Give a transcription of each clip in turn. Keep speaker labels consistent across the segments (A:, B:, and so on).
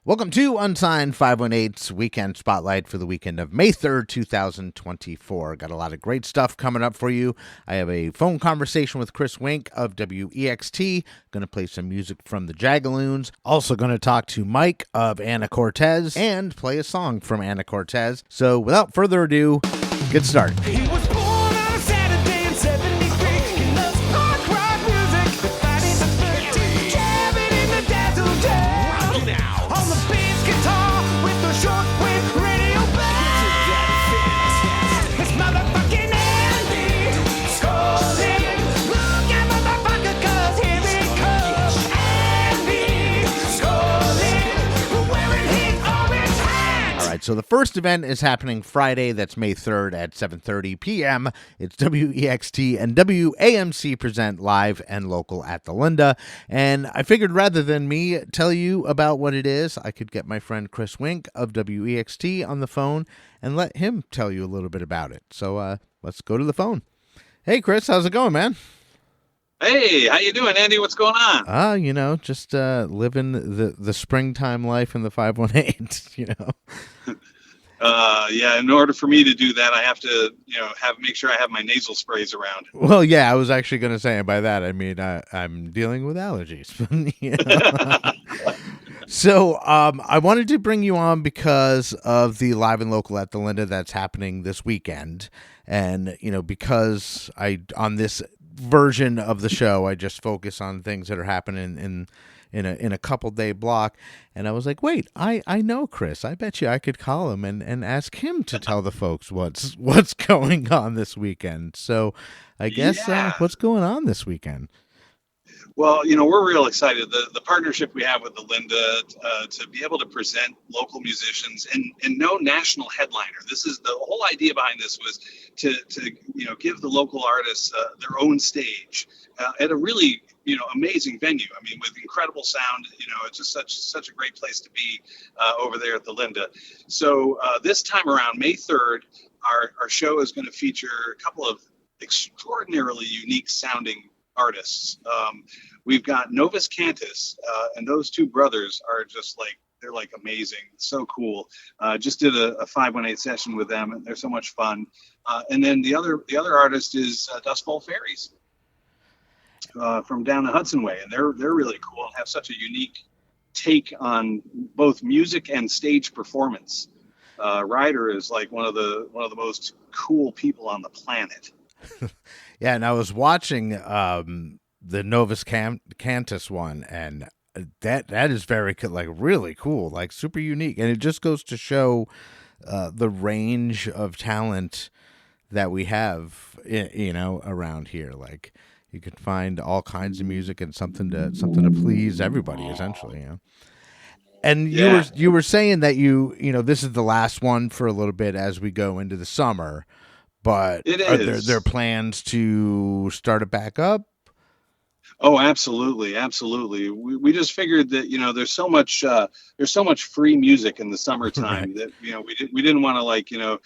A: Welcome to Unsigned518's Weekend Spotlight for the weekend of May 3rd, 2024. Got a lot of great stuff coming up for you. I have a phone conversation with Chris Wienk of WEXT. Going to play some music from the Jagaloons. Also going to talk to Mike of Anacortez and play a song from Anacortez. So without further ado, get started.
B: He was born on a Saturday in 73. He loves punk rock music. The fighting the third, jamming in the dazzle jam. Now. On the bass guitar with the shortwave radio band. It's motherfucking Andy Scolding. Look at motherfucker, cause here it comes. Andy Scolding, wearing his orange hat.
A: All right, so the first event is happening Friday. That's May 3rd at 7:30 p.m. It's WEXT and WAMC present live and local at the Linda. And I figured rather than me tell you about what it is, I could get my friend Chris Wienk of WEXT on the phone and let him tell you a little bit about it. So let's go to the phone. Hey, Chris, how's it going, man?
C: Hey, how you doing, Andy? What's going on?
A: Just living the springtime life in the 518,
C: Yeah, in order for me to do that, I have to, make sure I have my nasal sprays around.
A: Well, yeah, I was actually going to say, and by that I mean I'm dealing with allergies. So I wanted to bring you on because of the live and local at the Linda that's happening this weekend, and because on this version of the show I just focus on things that are happening in a couple day block, and I was like, wait, I know Chris. I bet you I could call him and ask him to tell the folks what's going on this weekend. So I guess what's going on this weekend?
C: Well, we're real excited. The partnership we have with the Linda to be able to present local musicians and no national headliner. This is the whole idea behind this was to give the local artists their own stage at a really amazing venue. I mean, with incredible sound. It's just such a great place to be over there at the Linda. So this time around, May 3rd, our show is going to feature a couple of extraordinarily unique sounding artists. We've got Novus Cantus, and those two brothers are just they're amazing. It's so cool. Just did a 518 session with them, and they're so much fun. And then the other artist is Dust Bowl Fairies from down the Hudson Way, and they're really cool and have such a unique take on both music and stage performance. Ryder is one of the most cool people on the planet.
A: Yeah, and I was watching the Novus Cantus one, and that is very really cool, super unique, and it just goes to show the range of talent that we have, around here. You can find all kinds of music and something to please everybody, essentially. And you were saying that this is the last one for a little bit as we go into the summer. But are there plans to start it back up?
C: Oh, absolutely. We just figured that there's so much free music in the summertime that we didn't want to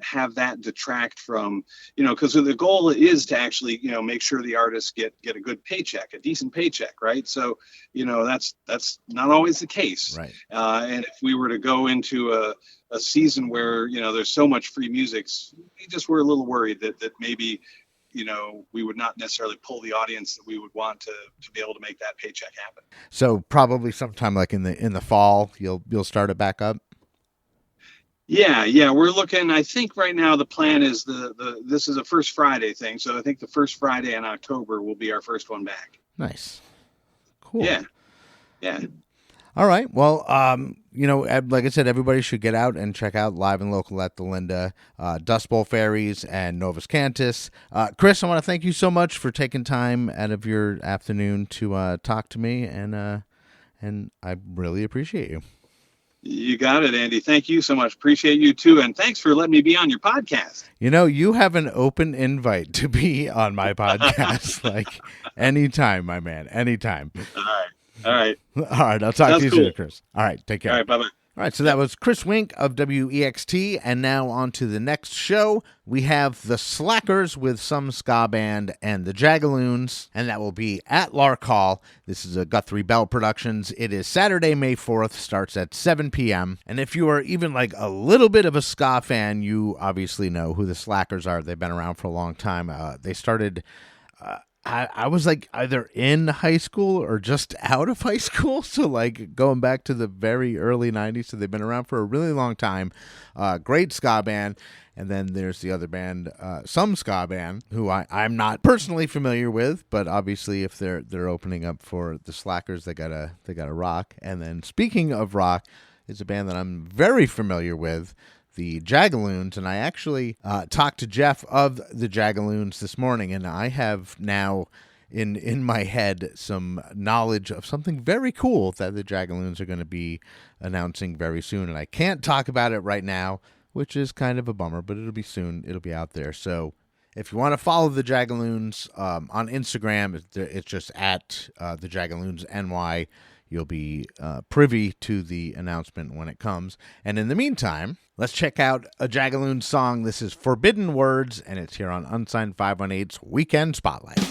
C: have that detract from because the goal is to actually make sure the artists get a good paycheck, a decent paycheck, right? So that's not always the case,
A: right?
C: And if we were to go into a season where there's so much free music, we just were a little worried that maybe we would not necessarily pull the audience that we would want to be able to make that paycheck happen.
A: So probably sometime in the fall you'll start it back up.
C: Yeah, we're looking. I think right now the plan is this is a first Friday thing, so I think the first Friday in October will be our first one back.
A: Nice, cool.
C: Yeah.
A: All right. Well, like I said, everybody should get out and check out Live and Local at the Linda, Dust Bowl Fairies, and Novus Cantus. Chris, I want to thank you so much for taking time out of your afternoon to talk to me, and I really appreciate you.
C: You got it, Andy. Thank you so much. Appreciate you too, and thanks for letting me be on your podcast.
A: You have an open invite to be on my podcast, anytime, my man, anytime.
C: All right.
A: All right. I'll talk to you soon, Chris. All right. Take care.
C: All right. Bye-bye.
A: All right, so that was Chris Wienk of WEXT, and now on to the next show. We have the Slackers with Some Ska Band and the Jagaloons, and that will be at Lark Hall. This is a Guthrie Bell Productions. It is Saturday, May 4th, starts at 7 p.m. And if you are even like a little bit of a ska fan, you obviously know who the Slackers are. They've been around for a long time. They started... I was like either in high school or just out of high school. So like going back to the very early 90s. So they've been around for a really long time. Great ska band. And then there's the other band, Some Ska Band, who I'm not personally familiar with, but obviously if they're opening up for the Slackers, they gotta rock. And then speaking of rock, is a band that I'm very familiar with, the Jagaloons, and I actually talked to Jeff of the Jagaloons this morning, and I have now in my head some knowledge of something very cool that the Jagaloons are going to be announcing very soon, and I can't talk about it right now, which is kind of a bummer, but it'll be soon. It'll be out there. So if you want to follow the Jagaloons on Instagram, it's just at the Jagaloons NY. You'll be privy to the announcement when it comes. And in the meantime, let's check out a Jagaloon song. This is Forbidden Words, and it's here on Unsigned518's Weekend Spotlight.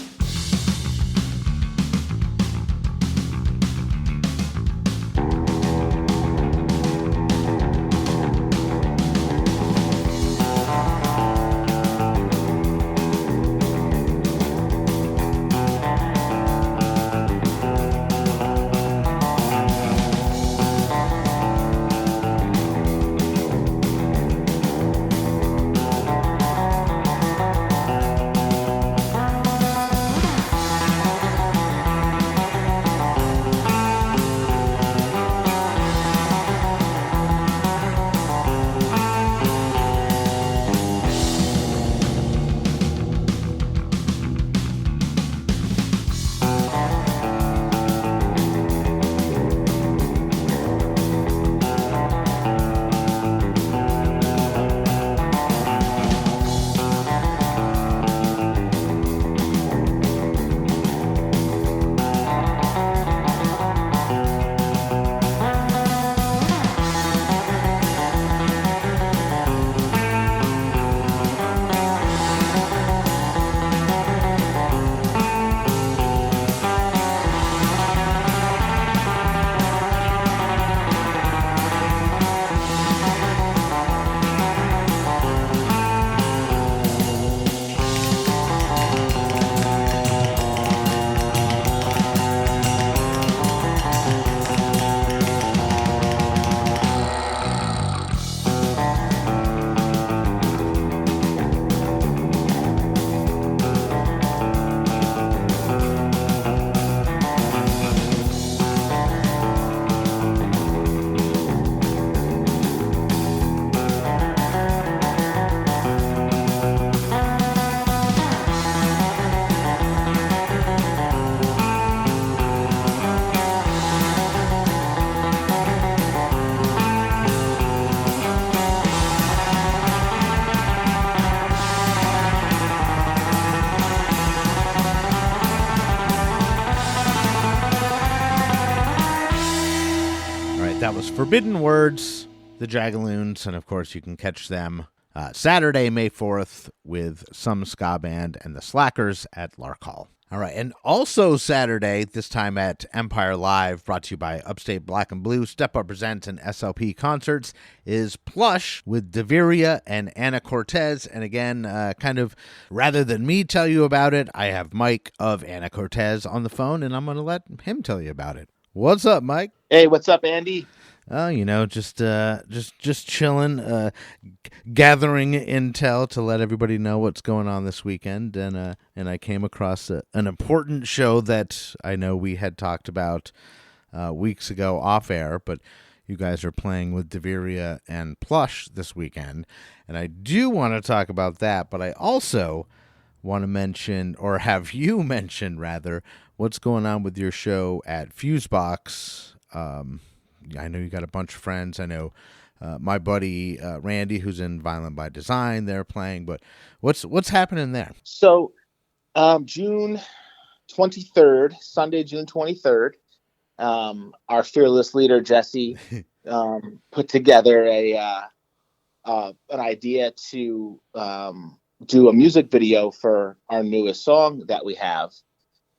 A: That was Forbidden Words, the Jagaloons, and of course you can catch them Saturday, May 4th with Some Ska Band and the Slackers at Lark Hall. All right, and also Saturday, this time at Empire Live, brought to you by Upstate Black and Blue, Step Up Presents, and SLP Concerts, is Plush with Deveria and Anacortez. And again, kind of rather than me tell you about it, I have Mike of Anacortez on the phone, and I'm going to let him tell you about it. What's up, Mike?
D: Hey, what's up, Andy?
A: Just chilling, gathering intel to let everybody know what's going on this weekend, and I came across an important show that I know we had talked about weeks ago off air, but you guys are playing with Deveria and Plush this weekend, and I do want to talk about that, but I also want to mention, or have you mention rather, what's going on with your show at Fusebox. I know you got a bunch of friends. I know my buddy Randy, who's in Violent by Design, they're playing. But what's happening there?
D: So, June 23rd, Sunday, June 23rd, our fearless leader Jesse put together an idea to do a music video for our newest song that we have,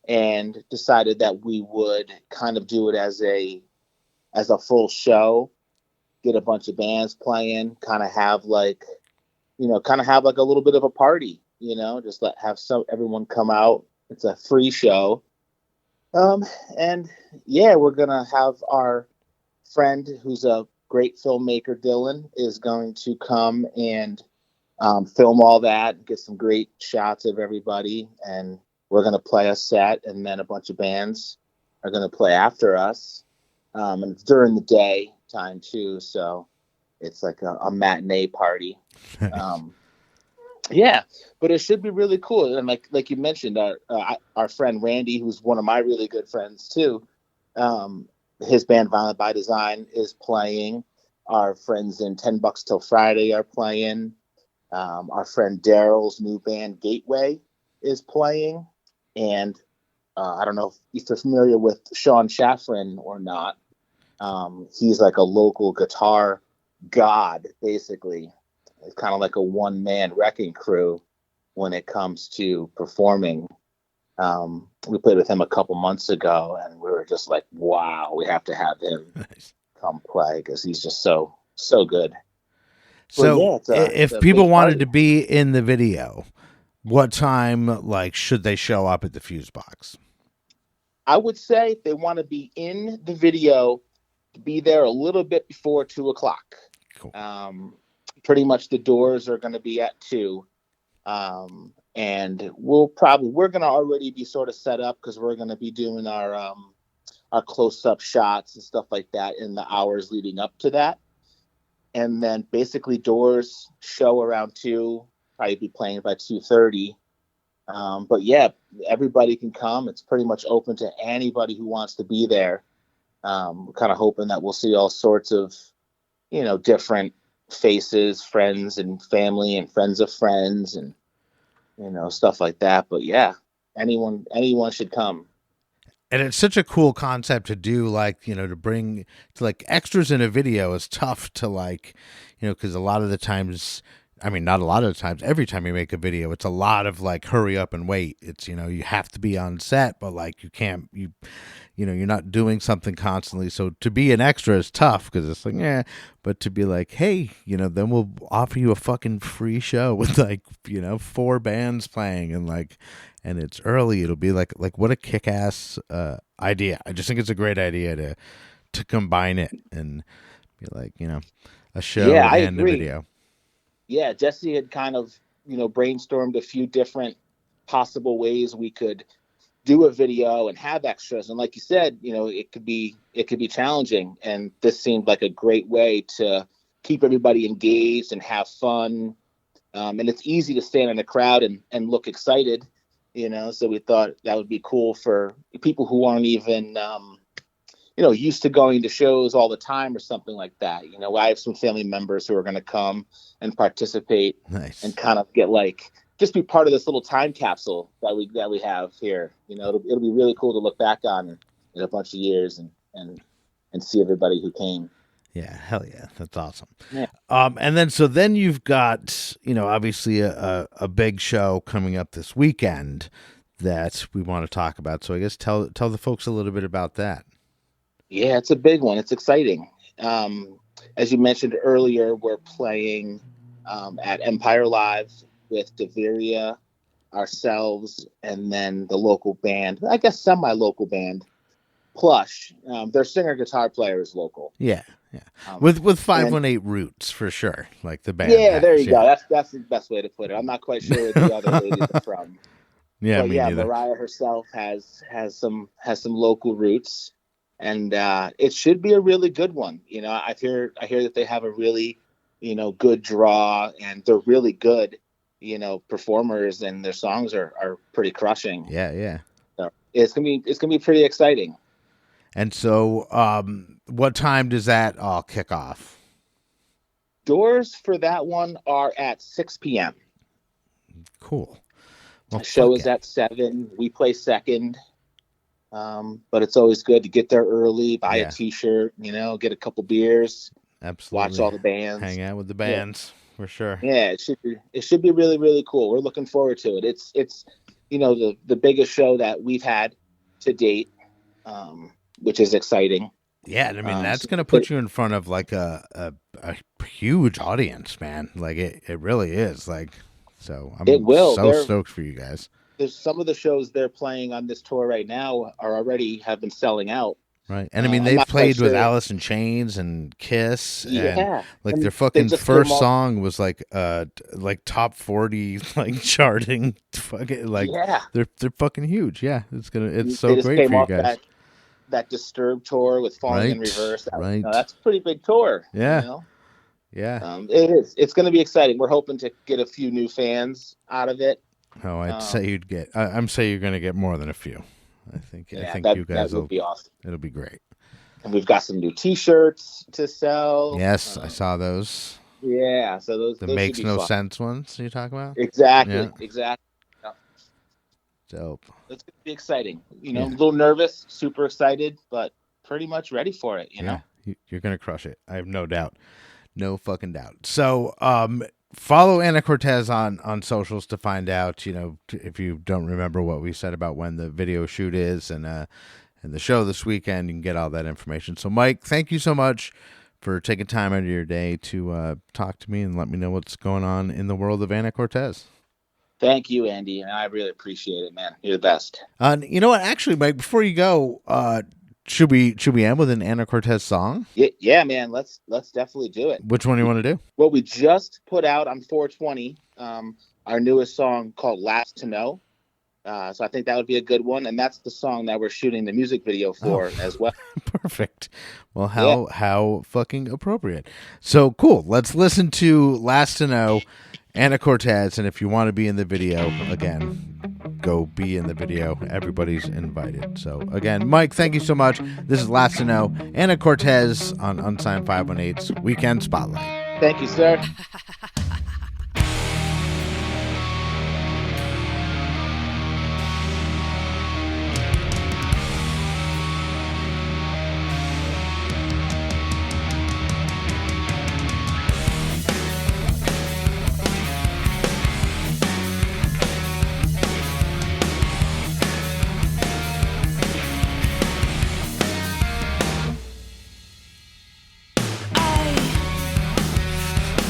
D: and decided that we would kind of do it as a full show, get a bunch of bands playing, kind of have like a little bit of a party, just everyone come out. It's a free show. And yeah, we're gonna have our friend who's a great filmmaker, Dylan, is going to come and film all that, get some great shots of everybody, and we're going to play a set, and then a bunch of bands are going to play after us. And it's during the day time too, so it's like a matinee party. Yeah, but it should be really cool. And like you mentioned, our friend Randy, who's one of my really good friends too, his band Violent by Design is playing. Our friends in 10 Bucks Till Friday are playing. Our friend Daryl's new band Gateway is playing. And I don't know if you're familiar with Sean Shaffrin or not. He's like a local guitar god, basically. It's kind of like a one-man wrecking crew when it comes to performing. We played with him a couple months ago, and we were just like, wow, we have to have him come play because he's just so good.
A: So
D: yeah,
A: if people wanted to be in the video, what time should they show up at the Fuse Box?
D: I would say if they want to be in the video, be there a little bit before 2:00. Cool. Pretty much the doors are going to be at 2. And we're going to already be sort of set up because we're going to be doing our close-up shots and stuff like that in the hours leading up to that. And then basically doors show around 2, probably be playing by 2:30. But yeah, everybody can come. It's pretty much open to anybody who wants to be there. We're kind of hoping that we'll see all sorts of, different faces, friends and family and friends of friends and, stuff like that. But yeah, anyone should come.
A: And it's such a cool concept to do, to bring to extras in a video is tough to because a lot of the times, I mean, not a lot of the times, every time you make a video, it's a lot of hurry up and wait. It's, you have to be on set, but you can't, you're not doing something constantly. So to be an extra is tough because it's but to be hey, then we'll offer you a fucking free show with 4 bands playing and it's early. It'll be what a kick-ass idea. I just think it's a great idea to combine it and be a show and a video.
D: Yeah, Jesse had kind of, brainstormed a few different possible ways we could do a video and have extras. And like you said, it could be challenging. And this seemed like a great way to keep everybody engaged and have fun. And it's easy to stand in a crowd and look excited, so we thought that would be cool for people who aren't even, used to going to shows all the time or something like that. I have some family members who are going to come and participate. Nice. And kind of get just be part of this little time capsule that we have here. It'll be really cool to look back on in a bunch of years and see everybody who came.
A: Yeah, hell yeah, that's awesome. Yeah. And then you've got obviously a big show coming up this weekend that we want to talk about. So I guess tell the folks a little bit about that.
D: Yeah, it's a big one. It's exciting. As you mentioned earlier, we're playing at Empire Live with Deveria, ourselves, and then the local band, I guess semi-local band, Plush. Their singer guitar player is local.
A: Yeah. With 518 roots for sure, the band.
D: Yeah, there you go. That's the best way to put it. I'm not quite sure where the other ladies are from.
A: Yeah,
D: but
A: me neither.
D: Mariah herself has some local roots. And it should be a really good one. I hear that they have a really, good draw, and they're really good, performers, and their songs are pretty crushing.
A: Yeah.
D: So it's gonna be pretty exciting.
A: And so, what time does that all kick off?
D: Doors for that one are at 6 p.m.
A: Cool.
D: Well, the show is at 7. We play second. But it's always good to get there early, buy
A: Yeah.
D: a T-shirt, get a couple beers,
A: Absolutely.
D: watch all the bands,
A: hang out with the bands for sure.
D: Yeah, it should be really, really cool. We're looking forward to it. It's the biggest show that we've had to date, which is exciting.
A: Yeah, I mean that's gonna put you in front of like a huge audience, man. Like it really is. Like, so I'm stoked for you guys.
D: There's some of the shows they're playing on this tour right now have been selling out.
A: Right, and I mean they've played with Alice in Chains and Kiss, and like their fucking first song was like top 40 like charting, fucking like they're fucking huge. Yeah, it's so great for you guys.
D: That Disturbed tour with Falling in Reverse.
A: Right,
D: that's a pretty big tour.
A: Yeah, yeah.
D: It is. It's going to be exciting. We're hoping to get a few new fans out of it.
A: Oh, I'd say you'd get. I'm saying you're going to get more than a few. I think you guys
D: will be awesome.
A: It'll be great.
D: And we've got some new T-shirts to sell.
A: Yes, I saw those.
D: Yeah, so those
A: makes no sense ones you're talking about.
D: Exactly. Yeah.
A: Dope.
D: It's gonna be exciting. A little nervous, super excited, but pretty much ready for it. You know,
A: you're gonna crush it. I have no doubt, no fucking doubt. So, follow Anacortez on socials to find out. If you don't remember what we said about when the video shoot is and the show this weekend, you can get all that information. So, Mike, thank you so much for taking time out of your day to talk to me and let me know what's going on in the world of Anacortez.
D: Thank you, Andy, and I really appreciate it, man. You're the best.
A: You know what? Actually, Mike, before you go, should we end with an Anacortez song?
D: Yeah, man. Let's definitely do it.
A: Which one do you want to do?
D: Well, we just put out on 420 our newest song called "Last to Know." So I think that would be a good one, and that's the song that we're shooting the music video for as well.
A: Perfect. Well, how fucking appropriate. So cool. Let's listen to "Last to Know." Anacortez, and if you want to be in the video, again, go be in the video. Everybody's invited. So again, Mike, thank you so much. This is Last to Know, Anacortez on Unsigned518's Weekend Spotlight.
D: Thank you, sir.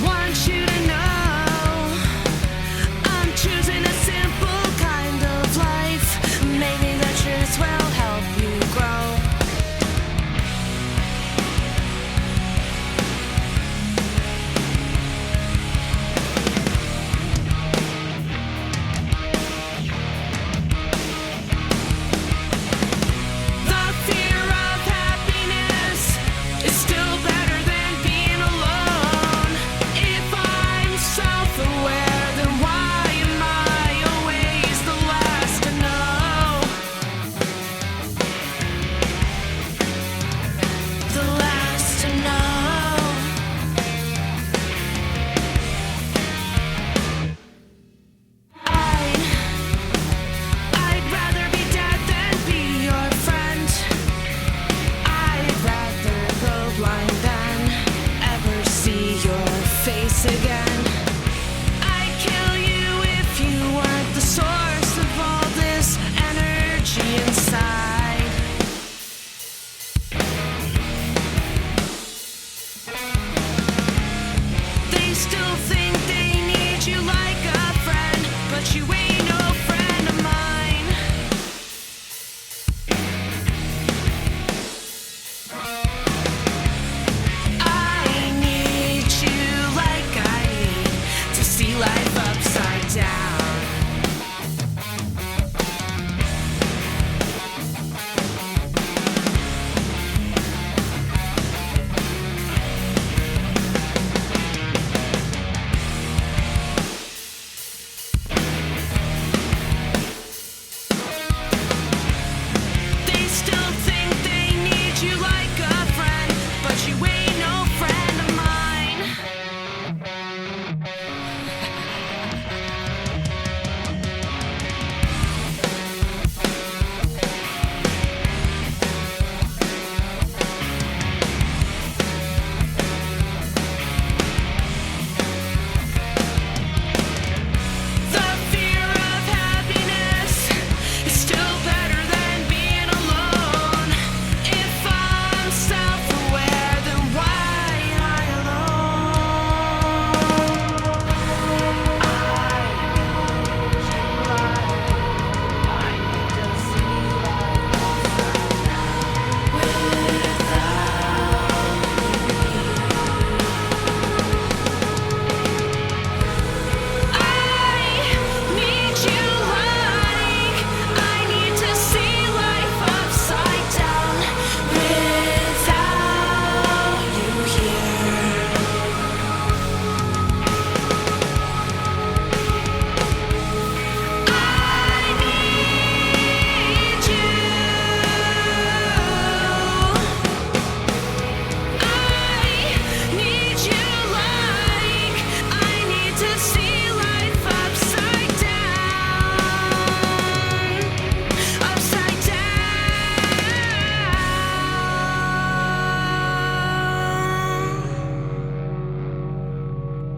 B: Want you to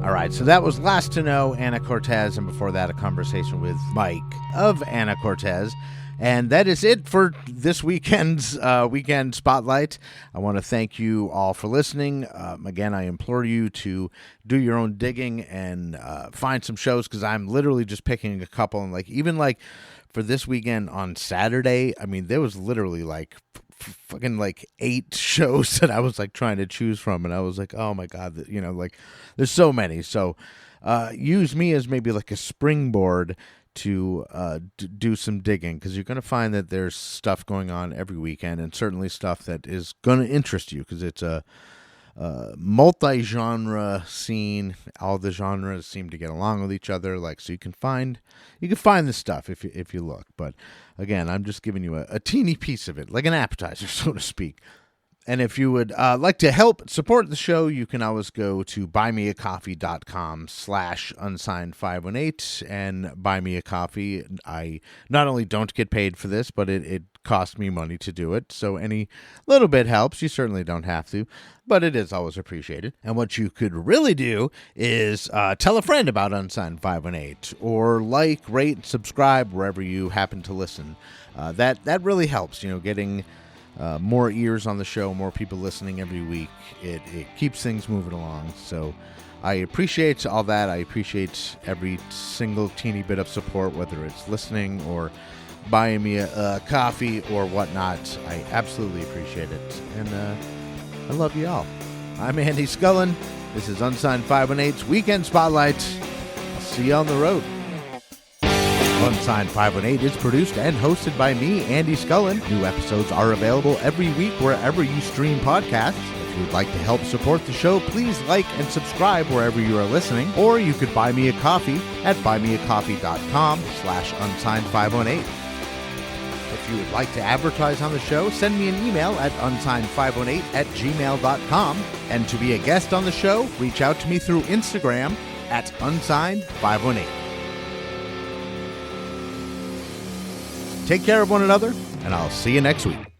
A: All right, so that was Last to Know, Anacortez, and before that, a conversation with Mike of Anacortez. And that is it for this weekend's Weekend Spotlight. I want to thank you all for listening. Again, I implore you to do your own digging and find some shows, because I'm literally just picking a couple. And even for this weekend on Saturday, I mean, there was literally fucking 8 shows that I was trying to choose from, and I was like, oh my god, there's so many. So use me as maybe a springboard to do some digging, because you're going to find that there's stuff going on every weekend, and certainly stuff that is going to interest you, because it's a multi-genre scene. All the genres seem to get along with each other, so you can find this stuff if you look. But again, I'm just giving you a teeny piece of it, like an appetizer, so to speak. And if you would like to help support the show, you can always go to buymeacoffee.com/unsigned518 and buy me a coffee. I not only don't get paid for this, but it costs me money to do it. So any little bit helps. You certainly don't have to, but it is always appreciated. And what you could really do is tell a friend about Unsigned518, or rate, and subscribe wherever you happen to listen. That really helps, getting more ears on the show, more people listening every week. It keeps things moving along. So I appreciate all that. I appreciate every single teeny bit of support, whether it's listening or buying me a coffee or whatnot. I absolutely appreciate it. And I love you all. I'm Andy Scullin. This is Unsigned518's Weekend Spotlight. I'll see you on the road. Unsigned518 is produced and hosted by me, Andy Scullin. New episodes are available every week wherever you stream podcasts. If you would like to help support the show, please like and subscribe wherever you are listening, or you could buy me a coffee at buymeacoffee.com/unsigned518. If you would like to advertise on the show, send me an email at unsigned518@gmail.com. And to be a guest on the show, reach out to me through Instagram at unsigned518. Take care of one another, and I'll see you next week.